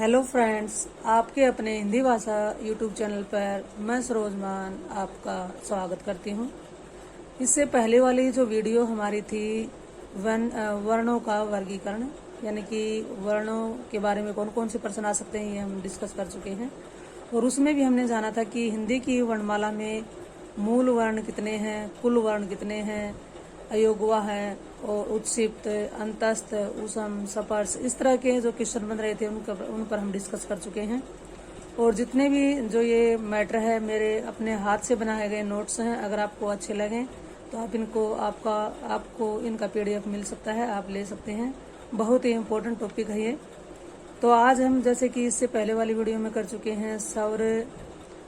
Hello friends, आपके अपने हिंदी भाषा यूट्यूब चैनल पर मैं सरोजमान आपका स्वागत करती हूँ। इससे पहले वाली जो वीडियो हमारी थी वर्णों का वर्गीकरण, यानी कि वर्णों के बारे में कौन कौन से प्रश्न आ सकते हैं, ये हम डिस्कस कर चुके हैं। और उसमें भी हमने जाना था कि हिंदी की वर्णमाला में मूल वर्ण कितने हैं, कुल वर्ण कितने हैं, अयोगवा है और उत्सिप्त, अंतस्थ, उसम, सपर्श, इस तरह के जो क्वेश्चन बन रहे थे उन पर हम डिस्कस कर चुके हैं। और जितने भी जो ये मैटर है मेरे अपने हाथ से बनाए गए नोट्स हैं, अगर आपको अच्छे लगें तो आपको इनका पीडीएफ मिल सकता है, आप ले सकते हैं। बहुत ही इम्पोर्टेंट टॉपिक है ये। तो आज हम जैसे कि इससे पहले वाली वीडियो में कर चुके हैं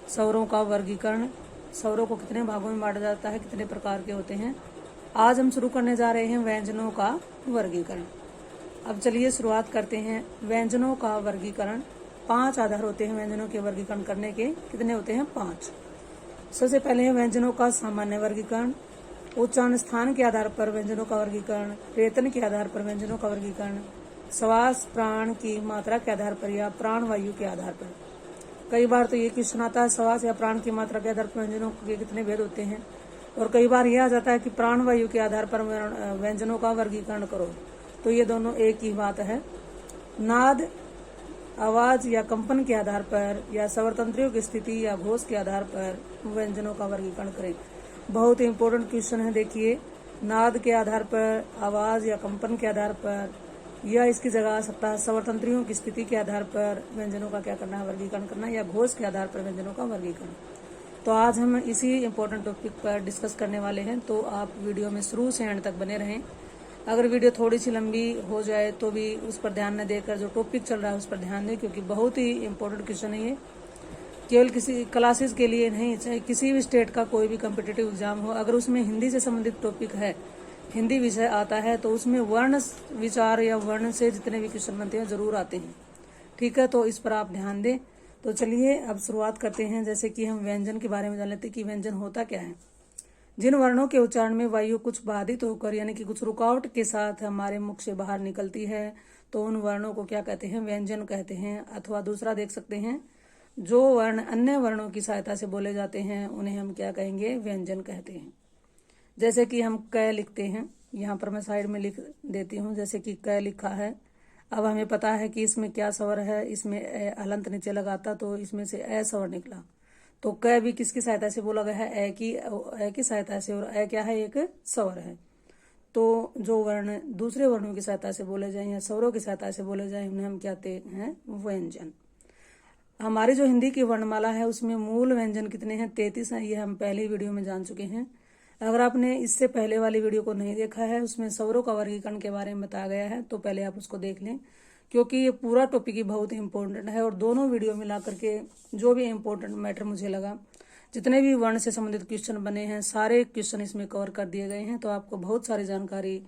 स्वरों का वर्गीकरण, स्वरों को कितने भागों में बांटा जाता है, कितने प्रकार के होते हैं। आज हम शुरू करने जा रहे हैं व्यंजनों का वर्गीकरण। अब चलिए शुरुआत करते हैं। व्यंजनों का वर्गीकरण 5 आधार होते हैं व्यंजनों के वर्गीकरण करने के। कितने होते हैं? 5। सबसे पहले है व्यंजनों का सामान्य वर्गीकरण, उच्चारण स्थान के आधार पर व्यंजनों का वर्गीकरण, वेतन के आधार पर व्यंजनों का वर्गीकरण, श्वास प्राण की मात्रा के आधार पर या प्राण वायु के आधार पर। कई बार तो ये क्वेश्चन आता है श्वास या प्राण की मात्रा के आधार पर व्यंजनों के कितने भेद होते हैं, और कई बार यह आ जाता है कि प्राण वायु के आधार पर व्यंजनों का वर्गीकरण करो। तो ये दोनों एक ही बात है। नाद, आवाज या कंपन के आधार पर या स्वर तंत्रियों की स्थिति या घोष के आधार पर व्यंजनों का वर्गीकरण करें। बहुत ही इंपॉर्टेंट क्वेश्चन है। देखिए, नाद के आधार पर, आवाज या कंपन के आधार पर, या इसकी जगह आ सकता है स्वर तंत्रियों की स्थिति के आधार पर व्यंजनों का क्या करना है, वर्गीकरण करना, या घोष के आधार पर व्यंजनों का वर्गीकरण। तो आज हम इसी इम्पोर्टेंट टॉपिक पर डिस्कस करने वाले हैं, तो आप वीडियो में शुरू से एंड तक बने रहें। अगर वीडियो थोड़ी सी लंबी हो जाए तो भी उस पर ध्यान न देकर जो टॉपिक चल रहा है उस पर ध्यान दें, क्योंकि बहुत ही इम्पोर्टेंट क्वेश्चन है ये। केवल किसी क्लासेस के लिए नहीं, चाहे किसी भी स्टेट का कोई भी कम्पिटिटिव एग्जाम हो, अगर उसमें हिंदी से संबंधित टॉपिक है, हिंदी विषय आता है, तो उसमें वर्ण विचार या वर्ण से जितने भी क्वेश्चन बनते हैं जरूर आते हैं। ठीक है, तो इस पर आप ध्यान दें। तो चलिए अब शुरुआत करते हैं। जैसे कि हम व्यंजन के बारे में जान लेते हैं कि व्यंजन होता क्या है। जिन वर्णों के उच्चारण में वायु कुछ बाधित होकर, यानी कि कुछ रुकावट के साथ हमारे मुख से बाहर निकलती है, तो उन वर्णों को क्या कहते हैं? व्यंजन कहते हैं। अथवा दूसरा देख सकते हैं, जो वर्ण अन्य वर्णों की सहायता से बोले जाते हैं उन्हें हम क्या कहेंगे? व्यंजन कहते हैं। जैसे कि हम क लिखते हैं, यहाँ पर मैं साइड में लिख देती हूँ। जैसे कि क लिखा है, अब हमें पता है कि इसमें क्या स्वर है, इसमें हलंत नीचे लगाता तो इसमें से ए स्वर निकला। तो क भी किसकी सहायता से बोला गया है? ए की सहायता से। और ए क्या है? एक स्वर है। तो जो वर्ण दूसरे वर्णों की सहायता से बोले जाए या स्वरों की सहायता से बोले जाए उन्हें हम कहते हैं व्यंजन। हमारी जो हिंदी की वर्णमाला है उसमें मूल व्यंजन कितने हैं? 33 हैं। ये हम पहले वीडियो में जान चुके हैं। अगर आपने इससे पहले वाली वीडियो को नहीं देखा है, उसमें स्वरों का वर्गीकरण के बारे में बताया गया है, तो पहले आप उसको देख लें, क्योंकि ये पूरा टॉपिक ही बहुत ही इंपॉर्टेंट है। और दोनों वीडियो मिला करके जो भी इम्पोर्टेंट मैटर मुझे लगा, जितने भी वर्ण से संबंधित क्वेश्चन बने हैं, सारे क्वेश्चन इसमें कवर कर दिए गए हैं। तो आपको बहुत सारी जानकारी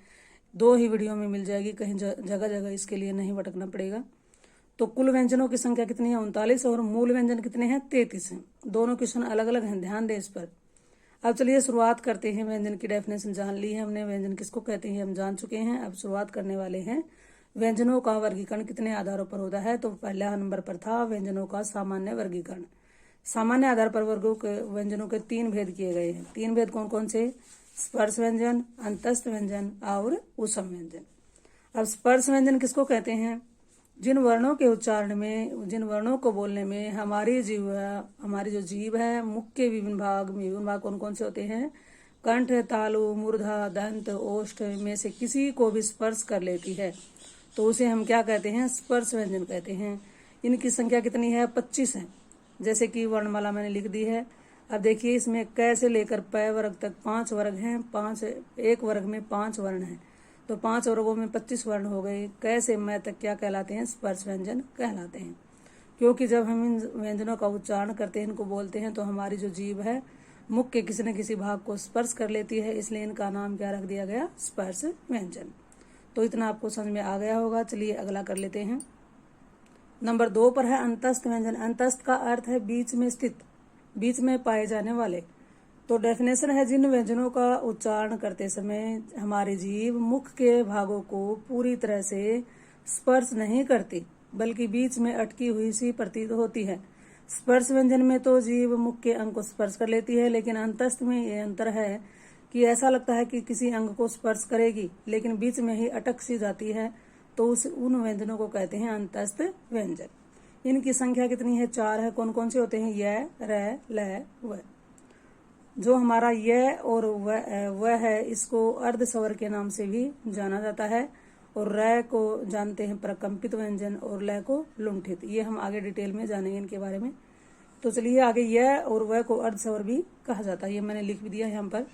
2 ही वीडियो में मिल जाएगी, कहीं जगह जगह इसके लिए नहीं भटकना पड़ेगा। तो कुल व्यंजनों की संख्या कितनी है? 39। और मूल व्यंजन कितने हैं? 33 हैं। दोनों क्वेश्चन अलग अलग हैं, ध्यान दें इस पर। अब चलिए शुरुआत करते हैं। व्यंजन की डेफिनेशन जान ली है हमने, व्यंजन किसको कहते हैं हम जान चुके हैं। अब शुरुआत करने वाले हैं। व्यंजनों का वर्गीकरण कितने आधारों पर होता है? तो पहला नंबर पर था व्यंजनों का सामान्य वर्गीकरण। सामान्य आधार पर व्यंजनों के 3 भेद किए गए हैं। 3 भेद कौन कौन से? स्पर्श व्यंजन, अंतस्थ व्यंजन और उसम व्यंजन। अब स्पर्श व्यंजन किसको कहते हैं? जिन वर्णों के उच्चारण में, जिन वर्णों को बोलने में हमारी जो जीभ है, मुख के विभिन्न भाग कौन कौन से होते हैं? कंठ, तालु, मूर्धा, दंत, ओष्ठ में से किसी को भी स्पर्श कर लेती है, तो उसे हम क्या कहते हैं? स्पर्श व्यंजन कहते हैं। इनकी संख्या कितनी है? 25 है। जैसे कि वर्णमाला मैंने लिख दी है। अब देखिए, इसमें क से लेकर प वर्ग तक 5 वर्ग हैं। एक वर्ग में 5 वर्ण हैं, तो 5 वर्गों में 25 वर्ण हो गए। क से मैं तक क्या कहलाते हैं? स्पर्श व्यंजन कहलाते हैं। क्योंकि जब हम इन व्यंजनों का उच्चारण करते हैं, इनको बोलते हैं, तो हमारी जो जीभ है मुख के किसी न किसी भाग को स्पर्श कर लेती है, इसलिए इनका नाम क्या रख दिया गया? स्पर्श व्यंजन। तो इतना आपको समझ में आ गया होगा। चलिए अगला कर लेते हैं। नंबर 2 पर है अंतस्थ व्यंजन। अंतस्थ का अर्थ है बीच में स्थित, बीच में पाए जाने वाले। तो डेफिनेशन है, जिन व्यंजनों का उच्चारण करते समय हमारी जीभ मुख के भागों को पूरी तरह से स्पर्श नहीं करती, बल्कि बीच में अटकी हुई सी प्रतीत होती है। स्पर्श व्यंजन में तो जीभ मुख के अंग को स्पर्श कर लेती है, लेकिन अंतस्थ में ये अंतर है कि ऐसा लगता है कि किसी अंग को स्पर्श करेगी, लेकिन बीच में ही अटक सी जाती है, तो उन व्यंजनों को कहते हैं अंतस्थ व्यंजन। इनकी संख्या कितनी है? 4 है। कौन कौन से होते हैं? य, र, ल, व। जो हमारा य और व है, इसको अर्ध स्वर के नाम से भी जाना जाता है, और र को जानते हैं प्रकंपित व्यंजन और ल को लुंठित। ये हम आगे डिटेल में जानेंगे इनके बारे में। तो चलिए आगे, य और व को अर्ध स्वर भी कहा जाता है, ये मैंने लिख भी दिया यहाँ पर।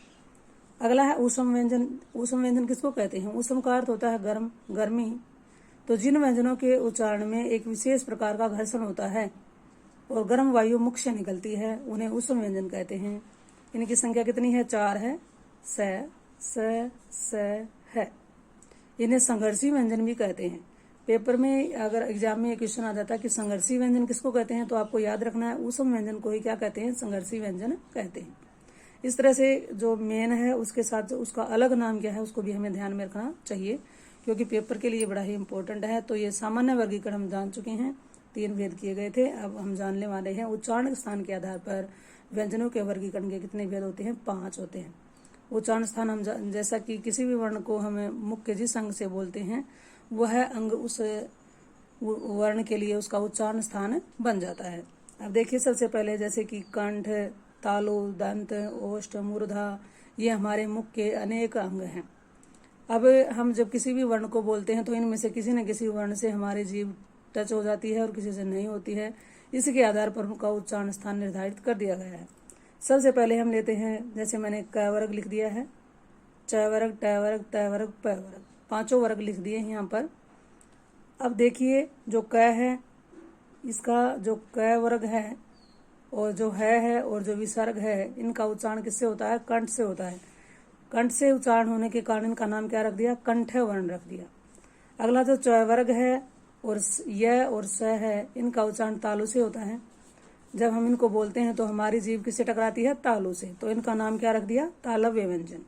अगला है ऊष्म व्यंजन। ऊष्म व्यंजन किसको कहते हैं? ऊष्म का अर्थ होता है गर्म, गर्मी। तो जिन व्यंजनों के उच्चारण में एक विशेष प्रकार का घर्षण होता है और गर्म वायु मुख से निकलती है, उन्हें ऊष्म व्यंजन कहते हैं। इनकी संख्या कितनी है? 4 है। स है। इन्हें संघर्षी व्यंजन भी कहते हैं। पेपर में अगर एग्जाम में एक क्वेश्चन आ जाता है कि संघर्षी व्यंजन किसको कहते हैं, तो आपको याद रखना है ऊष्म व्यंजन को ही क्या कहते हैं? संघर्षी व्यंजन कहते हैं। इस तरह से जो मेन है उसके साथ जो उसका अलग नाम क्या है उसको भी हमें ध्यान में रखना चाहिए, क्योंकि पेपर के लिए बड़ा ही इंपॉर्टेंट है। तो ये सामान्य वर्गीकरण हम जान चुके हैं, 3 भेद किए गए थे। अब हम जानने वाले हैं उच्चारण स्थान के आधार पर व्यंजनों के वर्गीकरण के कितने भेद होते हैं? 5 होते हैं। उच्चारण स्थान हम जैसा कि किसी भी वर्ण को हमें मुख के जिस अंग से बोलते हैं, वह अंग उस वर्ण के लिए उसका उच्चारण स्थान बन जाता है। अब देखिए, सबसे पहले जैसे कि कंठ, तालु, दंत, ओष्ठ, मूर्धा, ये हमारे मुख के अनेक अंग हैं। अब हम जब किसी भी वर्ण को बोलते हैं तो इनमें से किसी न किसी वर्ण से हमारी जीभ टच हो जाती है और किसी से नहीं होती है। इसके आधार पर उनका उच्चारण स्थान निर्धारित कर दिया गया है। सबसे पहले हम लेते हैं, जैसे मैंने क वर्ग लिख दिया है, च वर्ग, ट वर्ग, त वर्ग, प वर्ग, 5 वर्ग लिख दिए हैं यहाँ पर। अब देखिए, जो क है, इसका जो क वर्ग है और जो है और जो विसर्ग है, इनका उच्चारण किससे होता है? कंठ से होता है। कंठ से उच्चारण होने के कारण इनका नाम क्या रख दिया? कंठ वर्ण रख दिया। अगला जो च वर्ग है और य और स है, इनका उच्चारण तालु से होता है। जब हम इनको बोलते हैं तो हमारी जीभ किससे टकराती है? तालु से, तो इनका नाम क्या रख दिया? तालव्य व्यंजन।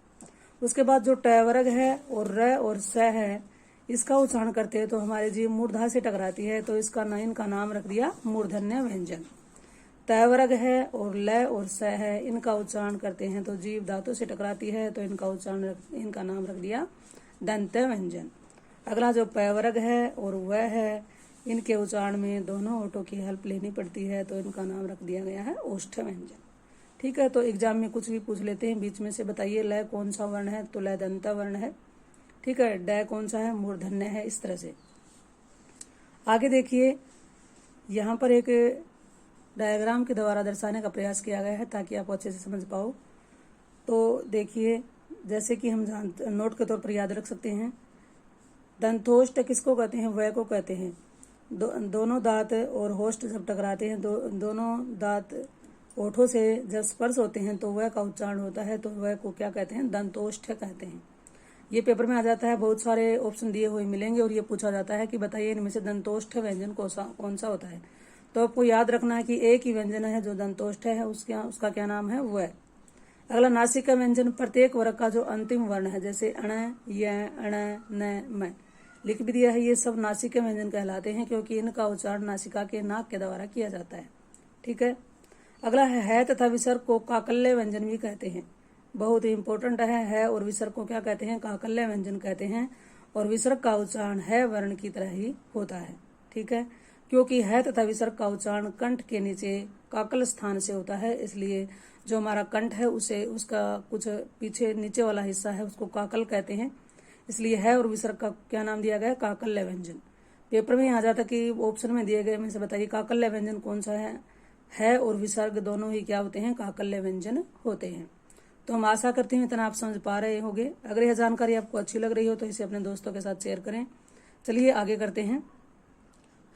उसके बाद जो ट वर्ग है और र और स है, इसका उच्चारण करते हैं तो हमारी जीभ मूर्धा से टकराती है, तो इनका नाम रख दिया मूर्धन्य व्यंजन। त वर्ग है और ल और स है, इनका उच्चारण करते हैं तो जीभ धातु से टकराती है, तो इनका नाम रख दिया दंत व्यंजन। अगला जो प वर्ग है और व है, इनके उच्चारण में दोनों ओठों की हेल्प लेनी पड़ती है, तो इनका नाम रख दिया गया है ओष्ठ व्यंजन। ठीक है, तो एग्जाम में कुछ भी पूछ लेते हैं, बीच में से बताइए ल कौन सा वर्ण है, तो ल दंत वर्ण है। ठीक है, ड कौन सा है? मूर्धन्य है। इस तरह से आगे देखिए, यहाँ पर एक डायग्राम के द्वारा दर्शाने का प्रयास किया गया है ताकि आप अच्छे से समझ पाओ। तो देखिए, जैसे कि हम नोट के तौर पर याद रख सकते हैं, दंतोष्ठ किसको कहते हैं? व को कहते हैं। दोनों दांत और होष्ठ जब टकराते हैं, दोनों दांत ओठों से जब स्पर्श होते हैं तो वह का उच्चारण होता है, तो वह को क्या कहते हैं? दंतोष्ठ कहते हैं। ये पेपर में आ जाता है, बहुत सारे ऑप्शन दिए हुए मिलेंगे और ये पूछा जाता है कि बताइए इनमें से दंतोष्ठ व्यंजन कौन सा होता है। तो आपको याद रखना है कि एक ही व्यंजन है जो दंतोष्ठ है, उसका क्या नाम है? वह। अगला नासिका व्यंजन, प्रत्येक वर्ग का जो अंतिम वर्ण है, जैसे अण, य, अण, न, म, लिख भी दिया है, ये सब नासिका व्यंजन कहलाते हैं, क्योंकि इनका उच्चारण नासिका के नाक के द्वारा किया जाता है। ठीक है, अगला है तथा विसर्ग को काकल्य व्यंजन भी कहते हैं। बहुत ही इंपॉर्टेंट है और विसर्ग को क्या कहते हैं? काकल्य व्यंजन कहते हैं। और विसर्ग का उच्चारण है वर्ण की तरह ही होता है। ठीक है, क्योंकि है तथा विसर्ग का उच्चारण कंठ के नीचे काकल स्थान से होता है, इसलिए जो हमारा कंठ है उसे उसका कुछ पीछे नीचे वाला हिस्सा है उसको काकल कहते हैं, इसलिए है और विसर्ग का क्या नाम दिया गया? काकल्य व्यंजन। पेपर में आ जाता कि ऑप्शन में दिए गए में से बताइए काकल्य व्यंजन कौन सा है और विसर्ग दोनों ही क्या होते हैं? काकल्य व्यंजन होते हैं। तो हम आशा करते हैं इतना आप समझ पा रहे होंगे। अगर यह जानकारी आपको अच्छी लग रही हो तो इसे अपने दोस्तों के साथ शेयर करें। चलिए आगे करते हैं।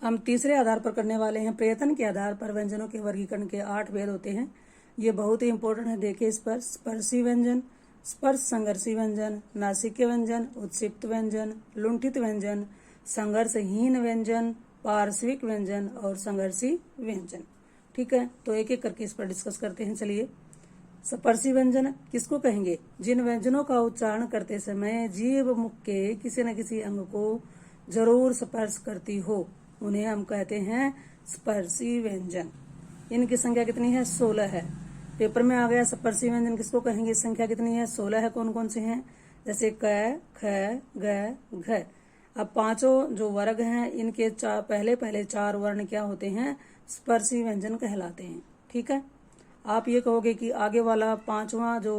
हम तीसरे आधार पर करने वाले हैं, प्रयत्न के आधार पर व्यंजनों के वर्गीकरण के 8 भेद होते हैं। ये बहुत ही इंपॉर्टेंट है। देखिए, स्पर्शी व्यंजन, स्पर्श संघर्षी व्यंजन, नासिक्य व्यंजन, उत्क्षिप्त व्यंजन, लुंठित व्यंजन, संघर्षहीन व्यंजन, पार्श्विक व्यंजन और संघर्षी व्यंजन। ठीक है, तो एक एक करके इस पर डिस्कस करते हैं। चलिए, स्पर्शी व्यंजन किसको कहेंगे? जिन व्यंजनों का उच्चारण करते समय जीभ मुख के किसी न किसी अंग को जरूर स्पर्श करती हो, उन्हें हम कहते हैं स्पर्शी व्यंजन। इनकी संख्या कितनी है? 16 है। पेपर में आ गया स्पर्शी व्यंजन किसको कहेंगे, संख्या कितनी है? 16 है। कौन कौन से हैं? जैसे क, ख, ग, घ। अब पांचों जो वर्ग हैं इनके पहले 4 वर्ण क्या होते हैं? स्पर्शी व्यंजन कहलाते हैं। ठीक है। आप ये कहोगे कि आगे वाला 5वां जो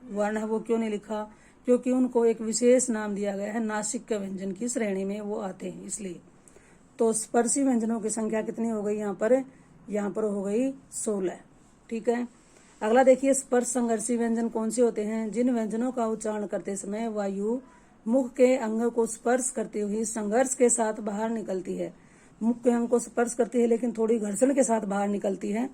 वर्ण है वो क्यों नहीं लिखा? क्योंकि उनको एक विशेष नाम दिया गया है, नासिक के व्यंजन की श्रेणी में वो आते हैं, इसलिए। तो स्पर्शी व्यंजनों की संख्या कितनी हो गई यहाँ पर हो गई 16। ठीक है। अगला देखिए, स्पर्श संघर्षी व्यंजन कौन से होते हैं? जिन व्यंजनों का उच्चारण करते समय वायु मुख के अंग को स्पर्श करते हुए संघर्ष के साथ बाहर निकलती है। मुख के अंग को स्पर्श करती है लेकिन थोड़ी घर्षण के साथ बाहर निकलती है।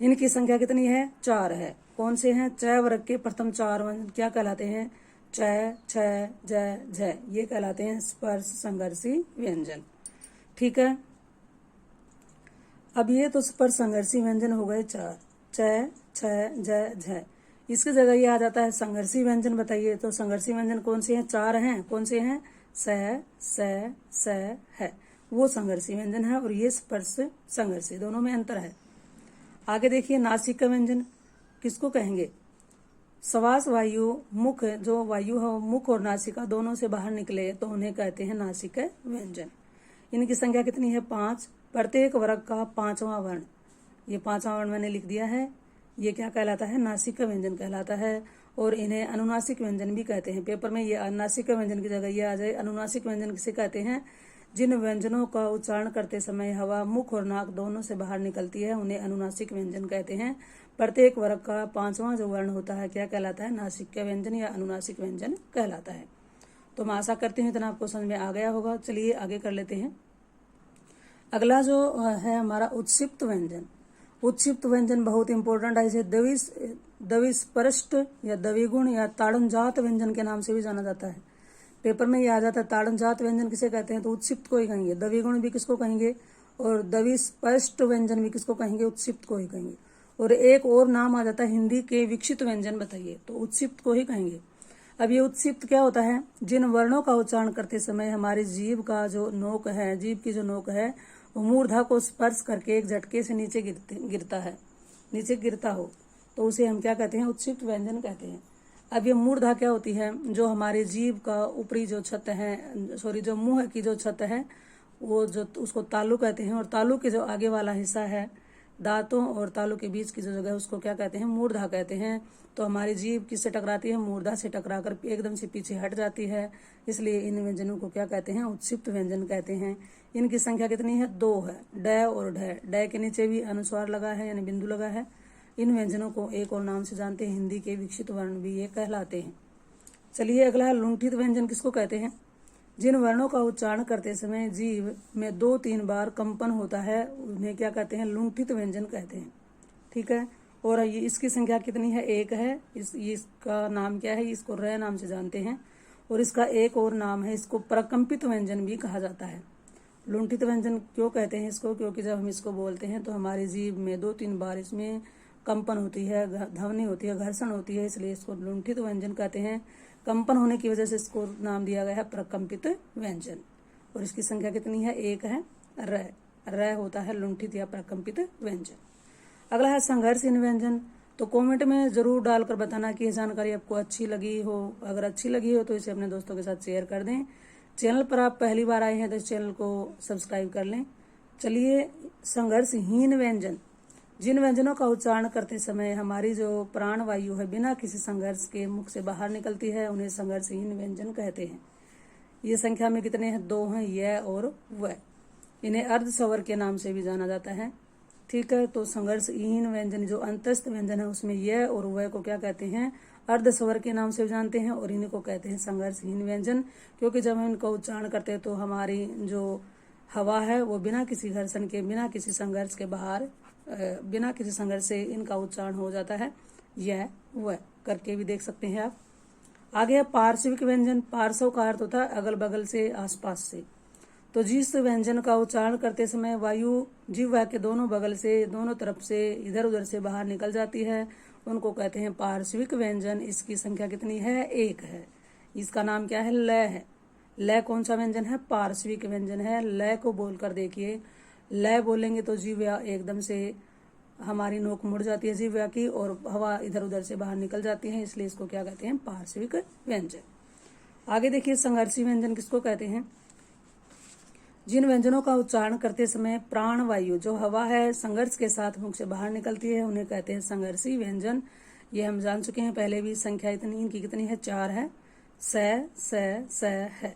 इनकी संख्या कितनी है? 4 है। कौन से हैं? च वर्ग के प्रथम 4 व्यंजन क्या कहलाते हैं? च, छ, ज, झ। ये कहलाते हैं स्पर्श संघर्षी व्यंजन। ठीक है। अब ये तो स्पर्श संघर्षी व्यंजन हो गए 4, च, छ, ज, झ। इसकी जगह ये आ जाता है संघर्षी व्यंजन। बताइए तो संघर्षी व्यंजन कौन से हैं? 4 हैं। कौन से हैं? स, है, वो संघर्षी व्यंजन है और ये स्पर्श संघर्षी, दोनों में अंतर है। आगे देखिए, नासिक का व्यंजन किसको कहेंगे? श्वास वायु मुख, जो वायु है मुख और नासिका दोनों से बाहर निकले तो उन्हें कहते हैं नासिक व्यंजन। इनकी संख्या कितनी है? 5। प्रत्येक वर्ग का 5वां वर्ण, ये 5वां वर्ण मैंने लिख दिया है, ये क्या कहलाता है? नासिक व्यंजन कहलाता है। और इन्हें अनुनासिक व्यंजन भी कहते हैं। पेपर में ये नासिक व्यंजन की जगह ये आ जाए। अनुनासिक व्यंजन किसे कहते हैं? जिन व्यंजनों का उच्चारण करते समय हवा मुख और नाक दोनों से बाहर निकलती है उन्हें अनुनासिक व्यंजन कहते हैं। प्रत्येक वर्ग का 5वां जो वर्ण होता है क्या कहलाता है? नासिक व्यंजन या अनुनासिक व्यंजन कहलाता है। तो मैं आशा करती हूँ इतना आपको समझ में आ गया होगा। चलिए आगे कर लेते हैं। अगला जो है हमारा उत्क्षिप्त व्यंजन। उत्क्षिप्त व्यंजन बहुत इंपॉर्टेंट है। इसे द्विस्पृष्ट या द्विगुण या ताड़नजात व्यंजन के नाम से भी जाना जाता है। पेपर में ये आ जाता है ताड़नजात व्यंजन किसे कहते हैं? तो उत्क्षिप्त को ही कहेंगे। द्विगुण भी किसको कहेंगे? और द्विस्पृष्ट व्यंजन भी किसको कहेंगे? उत्क्षिप्त को ही कहेंगे। और एक और नाम आ जाता है हिंदी के विकसित व्यंजन। बताइए तो उत्क्षिप्त को ही कहेंगे। अब ये उत्क्षिप्त क्या होता है? जिन वर्णों का उच्चारण करते समय हमारी जीभ का जो नोक है, जीभ की जो नोक है वो मूर्धा को स्पर्श करके एक झटके से नीचे गिरता हो तो उसे हम क्या कहते हैं? उत्क्षिप्त व्यंजन कहते हैं। अब ये मूर्धा क्या होती है? जो हमारे जीभ का ऊपरी जो छत है, जो मुंह की जो छत है वो जो उसको तालु कहते हैं। और तालु के जो आगे वाला हिस्सा है, दांतों और तालु के बीच की जो जगह है उसको क्या कहते हैं? मूर्धा कहते हैं। तो हमारी जीभ किससे टकराती है? मूर्धा से टकराकर एकदम से पीछे हट जाती है। इसलिए इन व्यंजनों को क्या कहते हैं? उत्क्षिप्त व्यंजन कहते हैं। इनकी संख्या कितनी है? 2 है। ड और ढ। ड के नीचे भी अनुस्वार लगा है यानी बिंदु लगा है। इन व्यंजनों को एक और नाम से जानते हैं, हिंदी के विकसित वर्ण भी ये कहलाते हैं। चलिए अगला है लुंठित व्यंजन किसको कहते हैं? जिन वर्णों का उच्चारण करते समय जीभ में 2-3 बार कंपन होता है उन्हें क्या कहते हैं? लुंठित व्यंजन कहते हैं। ठीक है। और ये इसकी संख्या कितनी है? 1 है। इसका नाम क्या है? इसको र नाम से जानते हैं। और इसका एक और नाम है, इसको प्रकंपित व्यंजन भी कहा जाता है। लुंठित व्यंजन क्यों कहते हैं इसको? क्योंकि जब हम इसको बोलते हैं तो हमारी जीभ में 2-3 बार इसमें कंपन होती है, ध्वनि होती है, घर्षण होती है, इसलिए इसको लुंठित व्यंजन कहते हैं। कंपन होने की वजह से इसको नाम दिया गया है प्रकंपित व्यंजन। और इसकी संख्या कितनी है? 1 है। र होता है लुंठित या प्रकंपित व्यंजन। अगला है संघर्षहीन व्यंजन। तो कमेंट में जरूर डालकर बताना कि यह जानकारी आपको अच्छी लगी हो। अगर अच्छी लगी हो तो इसे अपने दोस्तों के साथ शेयर कर दें। चैनल पर आप पहली बार आए हैं तो इस चैनल को सब्सक्राइब कर लें। चलिए, संघर्षहीन व्यंजन। जिन व्यंजनों का उच्चारण करते समय हमारी जो प्राण वायु है बिना किसी संघर्ष के मुख से बाहर निकलती है उन्हें संघर्षहीन व्यंजन कहते हैं। ये संख्या में कितने हैं? 2 हैं, य और व। इन्हें अर्ध स्वर के नाम से भी जाना जाता है। ठीक है। तो संघर्षहीन व्यंजन जो अंतस्थ व्यंजन है उसमें य और व को क्या कहते हैं? अर्ध स्वर के नाम से जानते हैं और इन्हीं को कहते हैं संघर्षहीन व्यंजन। क्योंकि जब हम इनको उच्चारण करते हैं तो हमारी जो हवा है वो बिना किसी घर्षण के, बिना किसी संघर्ष के बाहर, बिना किसी संघर्ष से इनका उच्चारण हो जाता है। यह वह करके भी देख सकते हैं आप। आगे है पार्श्विक व्यंजन। पार्श्व का अर्थ होता है अगल बगल से, आसपास से। तो जिस व्यंजन का उच्चारण करते समय वायु जिह्वा के दोनों बगल से, दोनों तरफ से, इधर उधर से बाहर निकल जाती है उनको कहते हैं पार्श्विक व्यंजन। इसकी संख्या कितनी है? 1 है। इसका नाम क्या है? ल है। ल कौन सा व्यंजन है? पार्श्विक व्यंजन है। ल को बोलकर देखिए, ल बोलेंगे तो जीवा एकदम से हमारी नोक मुड़ जाती है जीवा की और हवा इधर उधर से बाहर निकल जाती है, इसलिए इसको क्या कहते हैं? पार्श्विक व्यंजन। आगे देखिए, संघर्षी व्यंजन किसको कहते हैं? जिन व्यंजनों का उच्चारण करते समय प्राण वायु जो हवा है संघर्ष के साथ मुख से बाहर निकलती है, उन्हें कहते हैं संघर्षी व्यंजन। ये हम जान चुके हैं पहले भी। संख्या इनकी कितनी है? 4 है। स है।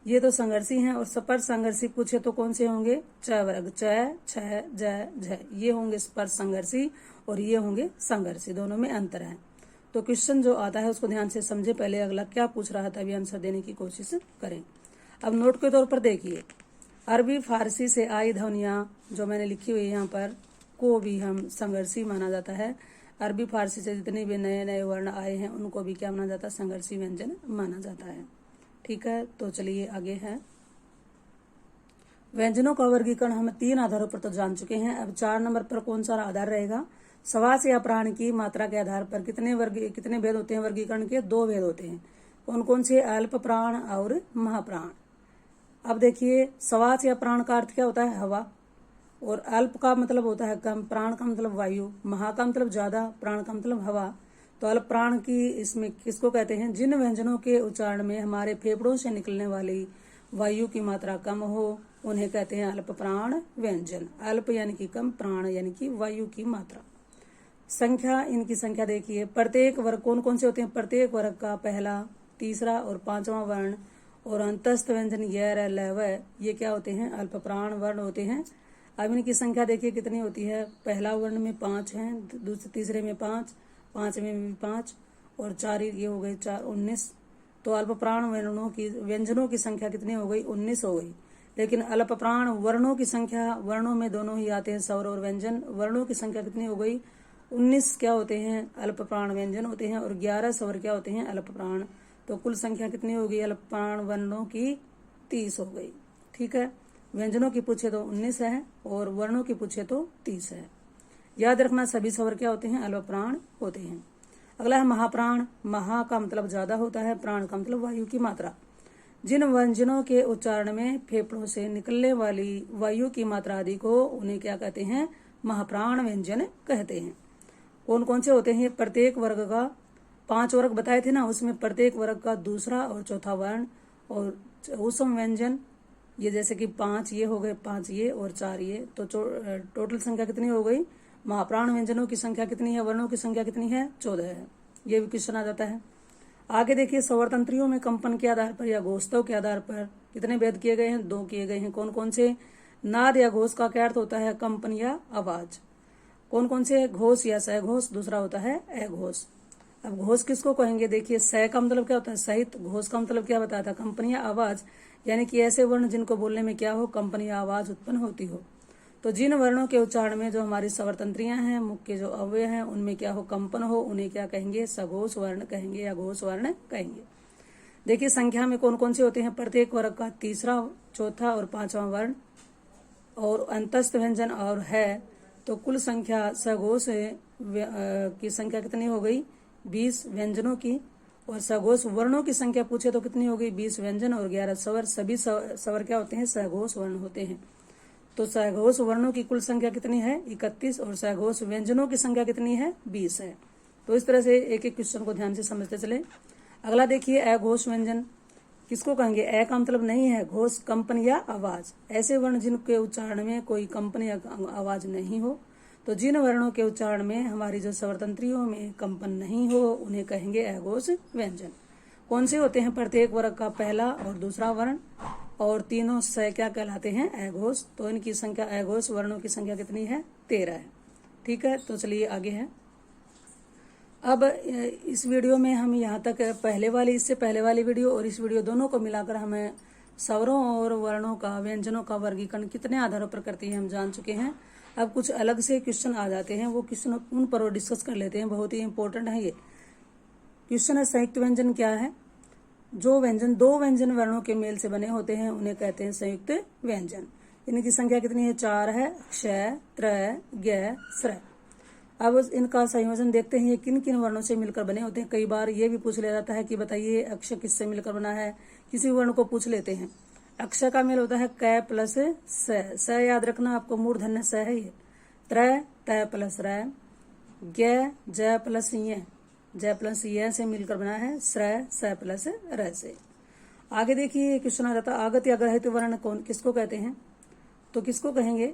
ये तो संघर्षी हैं। और स्पर्श संघर्षी पूछे तो कौन से होंगे? च वर्ग, च, छ, ज, झ, ये होंगे स्पर्श संघर्षी और ये होंगे संघर्षी। दोनों में अंतर है। तो क्वेश्चन जो आता है उसको ध्यान से समझे, पहले अगला क्या पूछ रहा था अभी आंसर देने की कोशिश करें। अब नोट के तौर पर देखिए, अरबी फारसी से आई ध्वनियां जो मैंने लिखी हुई है यहाँ पर को भी हम संघर्षी माना जाता है। अरबी फारसी से जितने भी नए नए वर्ण आए हैं उनको भी क्या माना जाता है? संघर्षी व्यंजन माना जाता है। ठीक है, तो चलिए आगे है। व्यंजनों का वर्गीकरण हम 3 आधारों पर तो जान चुके हैं। अब 4 नंबर पर कौन सा आधार रहेगा? समास या प्राण की मात्रा के आधार पर कितने भेद होते हैं वर्गीकरण के? 2 भेद होते हैं। कौन कौन से? अल्प प्राण और महाप्राण। अब देखिए, समास या प्राण का अर्थ क्या होता है? हवा। और अल्प का मतलब होता है कम, प्राण का मतलब वायु, महा का मतलब ज्यादा, प्राण का मतलब हवा। तो अल्प प्राण की इसमें किसको कहते हैं? जिन व्यंजनों के उच्चारण में हमारे फेफड़ों से निकलने वाली वायु की मात्रा कम हो उन्हें कहते हैं अल्प प्राण व्यंजन। अल्प यानी कि कम, प्राण यानी कि वायु की मात्रा। संख्या, इनकी संख्या देखिए, प्रत्येक वर्ग कौन कौन से होते हैं? प्रत्येक वर्ग का पहला, तीसरा और 5वां वर्ण और अंतस्थ व्यंजन य, र, ल, व, ये क्या होते हैं? अल्प प्राण वर्ण होते हैं। अब इनकी संख्या देखिए कितनी होती है? पहला वर्ण में 5 है, दूसरे तीसरे में 5, 5वें में भी 5 और 4 ये हो गए 4, 19। तो अल्प प्राण व्यंजनों की संख्या कितनी हो गई? 19 हो गई। लेकिन अल्प प्राण वर्णों की संख्या, वर्णों में दोनों ही आते हैं स्वर और व्यंजन, वर्णों की संख्या कितनी हो गई? 19 क्या होते हैं? अल्प प्राण व्यंजन होते हैं और 11 स्वर क्या होते हैं? अल्प प्राण। तो कुल संख्या कितनी हो गई अल्प प्राण वर्णों की? 30 हो गई। ठीक है, व्यंजनों की पूछे तो 19 है और वर्णों की पूछे तो 30 है। याद रखना सभी स्वर क्या होते हैं? अल्प प्राण होते हैं। अगला है महाप्राण। महा का मतलब ज्यादा होता है, प्राण का मतलब वायु की मात्रा। जिन व्यंजनों के उच्चारण में फेफड़ों से निकलने वाली वायु की मात्रा अधिक हो उन्हें क्या कहते हैं? महाप्राण व्यंजन कहते हैं। कौन कौन से होते हैं? प्रत्येक वर्ग का 5 वर्ग बताए थे ना, उसमें प्रत्येक वर्ग का दूसरा और चौथा वर्ण और उसम व्यंजन, ये जैसे कि 5 ये हो गए, 5 ये और 4 ये, तो टोटल संख्या कितनी हो गई? महाप्राण व्यंजनों की संख्या कितनी है? वर्णों की संख्या कितनी है? 14 है। ये भी क्वेश्चन आ जाता है। आगे देखिए, स्वरतंत्रियों में कंपन के आधार पर या घोषों के आधार पर कितने भेद किए गए हैं? 2 किए गए हैं। कौन कौन से? नाद या घोष का क्या अर्थ होता है? कंपन या आवाज। कौन कौन से? घोष या सहघोष, दूसरा होता है अघोष। अब घोष किसको कहेंगे? देखिए, सह का मतलब क्या होता है? सहित। घोष का मतलब क्या बताया था? कंपन या आवाज, यानी कि ऐसे वर्ण जिनको बोलने में क्या हो? कंपन या आवाज उत्पन्न होती हो। तो जिन वर्णों के उच्चारण में जो हमारी स्वरतंत्रियां हैं, मुख के जो अवयव हैं, उनमें क्या हो? कंपन हो, उन्हें क्या कहेंगे? सघोष वर्ण कहेंगे या घोष वर्ण कहेंगे। देखिए, संख्या में कौन कौन से होते हैं? प्रत्येक वर्ग का तीसरा, चौथा और 5वां वर्ण और अंतस्थ व्यंजन और है। तो कुल संख्या सघोष की संख्या कितनी हो गई? 20 व्यंजनों की। और सघोष वर्णों की संख्या पूछे तो कितनी हो गई? 20 व्यंजन और 11 स्वर। सभी स्वर क्या होते हैं? सघोष वर्ण होते हैं। तो सघोष वर्णों की कुल संख्या कितनी है? 31 और सघोष व्यंजनों की संख्या कितनी है? 20 है। तो इस तरह से एक एक क्वेश्चन को ध्यान से समझते चले। अगला देखिए, अघोष व्यंजन किसको कहेंगे? अ का मतलब नहीं है घोष, कंपन या आवाज। ऐसे वर्ण जिनके उच्चारण में कोई कंपन या आवाज नहीं हो। तो जिन वर्णों के उच्चारण में हमारी जो स्वरतंत्रियों में कंपन नहीं हो उन्हें कहेंगे अघोष व्यंजन। कौन से होते हैं? प्रत्येक वर्ग का पहला और दूसरा वर्ण और तीनों स क्या कहलाते हैं? अघोष। तो इनकी संख्या, अघोष वर्णों की संख्या कितनी है? 13 है। ठीक है, तो चलिए आगे है। अब इस वीडियो में हम यहाँ तक इससे पहले वाली वीडियो और इस वीडियो दोनों को मिलाकर हमें स्वरों और वर्णों का, व्यंजनों का वर्गीकरण कितने आधारों पर करती है हम जान चुके हैं। अब कुछ अलग से क्वेश्चन आ जाते हैं, वो क्वेश्चन उन पर डिस्कस कर लेते हैं, बहुत ही इंपॉर्टेंट है ये क्वेश्चन। है संयुक्त व्यंजन क्या है? जो व्यंजन 2 व्यंजन वर्णों के मेल से बने होते हैं उन्हें कहते हैं संयुक्त व्यंजन। इनकी संख्या कितनी है? 4 है। क्ष, त्र, ज्ञ, स्र। अब इनका संयोजन देखते हैं ये किन किन वर्णों से मिलकर बने होते हैं। कई बार ये भी पूछ लिया जाता है कि बताइए अक्षर किससे मिलकर बना है, किसी वर्ण को पूछ लेते हैं। अक्षर का मेल होता है क प्लस स याद रखना आपको, मूर्धन्य स है ये। त्र त प्लस र, ग ज प्लस य से मिलकर बना है श्र स प्लस र से। आगे देखिए क्वेश्चन आ जाता है आगत या ग्रहित वर्ण कौन किसको कहते हैं। तो किसको कहेंगे,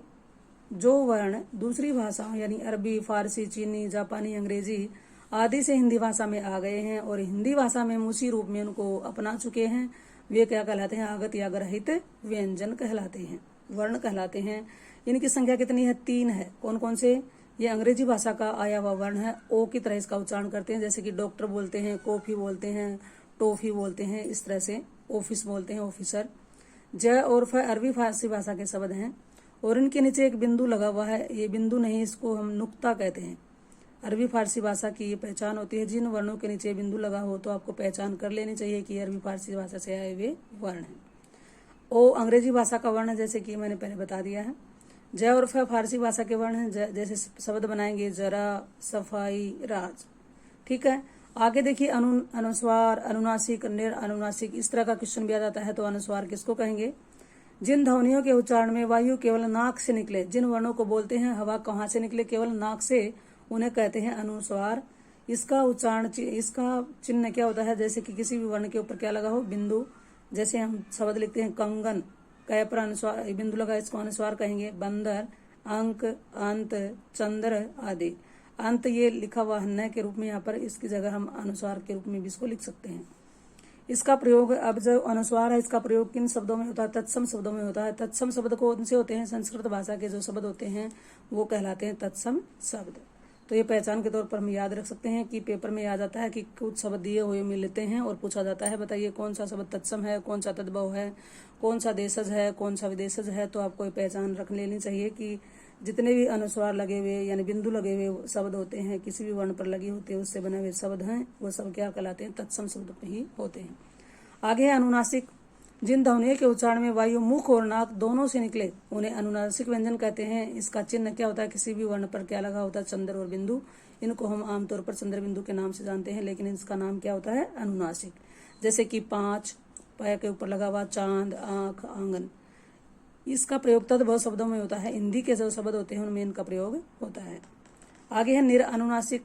जो वर्ण दूसरी भाषाओं यानी अरबी, फारसी, चीनी, जापानी, अंग्रेजी आदि से हिंदी भाषा में आ गए हैं और हिंदी भाषा में मूसी रूप में उनको अपना चुके हैं, वे क्या कहलाते हैं, आगत या ग्रहित व्यंजन कहलाते हैं, वर्ण कहलाते हैं। इनकी संख्या कितनी है, 3 है। कौन कौन से, ये अंग्रेजी भाषा का आया हुआ वर्ण है, ओ की तरह इसका उच्चारण करते हैं, जैसे कि डॉक्टर बोलते हैं, कॉफी बोलते हैं, टॉफी बोलते हैं, इस तरह से ऑफिस बोलते हैं, ऑफिसर। ज और फ अरबी फारसी भाषा के शब्द हैं और इनके नीचे एक बिंदु लगा हुआ है, ये बिंदु नहीं, इसको हम नुक्ता कहते हैं। अरबी फारसी भाषा की ये पहचान होती है, जिन वर्णों के नीचे बिंदु लगा हो तो आपको पहचान कर लेनी चाहिए कि अरबी फारसी भाषा से आए हुए वर्ण हैं। ओ अंग्रेजी भाषा का वर्ण है, जैसे कि मैंने पहले बता दिया है। ज और फ फारसी भाषा के वर्ण हैं, जैसे शब्द बनाएंगे जरा, सफाई, राज। ठीक है, आगे देखिए अनुस्वार, अनुनासिक, अनुनासिक, इस तरह का क्वेश्चन भी आ जाता है। तो अनुस्वार किसको कहेंगे, जिन ध्वनियों के उच्चारण में वायु केवल नाक से निकले, जिन वर्णों को बोलते हैं हवा कहाँ से निकले, केवल नाक से, उन्हें कहते हैं अनुस्वार। इसका उच्चारण, इसका चिन्ह क्या होता है, जैसे कि किसी भी वर्ण के ऊपर क्या लगा हो, बिंदु। जैसे हम शब्द लिखते हैं कंगन, क पर अनुस्वार बिंदु लगा, इसको अनुस्वार कहेंगे। बंदर, अंक, अंत, चंद्र आदि। अंत ये लिखा हुआ है न के रूप में, यहाँ पर इसकी जगह हम अनुस्वार के रूप में भी इसको लिख सकते हैं। इसका प्रयोग, अब जो अनुस्वार है इसका प्रयोग किन शब्दों में होता है, तत्सम शब्दों में होता है। तत्सम शब्द कौन से होते हैं, संस्कृत भाषा के जो शब्द होते हैं वो कहलाते हैं तत्सम शब्द। तो ये पहचान के तौर पर हम याद रख सकते हैं कि पेपर में आ जाता है कि कुछ शब्द दिए हुए मिलते हैं और पूछा जाता है बताइए कौन सा शब्द तत्सम है, कौन सा तद्भव है, कौन सा देशज है, कौन सा विदेशज है। तो आपको ये पहचान रख लेनी चाहिए कि जितने भी अनुस्वार लगे हुए यानी बिंदु लगे हुए शब्द होते हैं, किसी भी वर्ण पर लगे होते हैं, उससे बने हुए शब्द हैं, वो सब क्या कहलाते हैं, तत्सम शब्द ही होते हैं। आगे है अनुनासिक, जिन ध्वनियों के उच्चारण में वायु मुख और नाक दोनों से निकले उन्हें अनुनासिक व्यंजन कहते हैं। इसका चिन्ह क्या होता है, किसी भी वर्ण पर क्या लगा होता है, चंद्र और बिंदु। इनको हम आमतौर पर चंद्र बिंदु के नाम से जानते हैं, लेकिन इसका नाम क्या होता है, अनुनासिक। जैसे कि 5 पैर के ऊपर लगा हुआ, चांद, आंख, आंगन। इसका प्रयोग तद्भव शब्दों में होता है, हिंदी के जो शब्द होते हैं उनमें इनका प्रयोग होता है। आगे है निर अनुनासिक,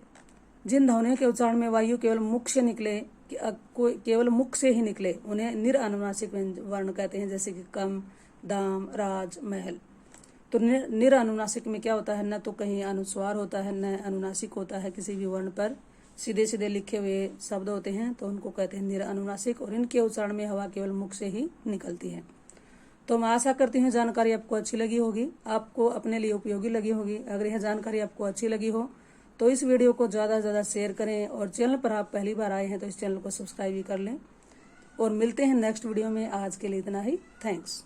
जिन ध्वनियों के उच्चारण में वायु केवल मुख से निकले, केवल मुख से ही निकले, उन्हें निर अनुनासिक वर्ण कहते हैं। जैसे कि कम, दाम, राज, महल। तो निर अनुनासिक में क्या होता है, न तो कहीं अनुस्वार होता है न अनुनासिक होता है, किसी भी वर्ण पर सीधे सीधे लिखे हुए शब्द होते हैं, तो उनको कहते हैं निर अनुनासिक। और इनके उच्चारण में हवा केवल मुख से ही निकलती है। तो मैं आशा करती हूँ जानकारी आपको अच्छी लगी होगी, आपको अपने लिए उपयोगी लगी होगी। अगर यह जानकारी आपको अच्छी लगी हो तो इस वीडियो को ज़्यादा से ज़्यादा शेयर करें और चैनल पर आप पहली बार आए हैं तो इस चैनल को सब्सक्राइब भी कर लें। और मिलते हैं नेक्स्ट वीडियो में, आज के लिए इतना ही। थैंक्स।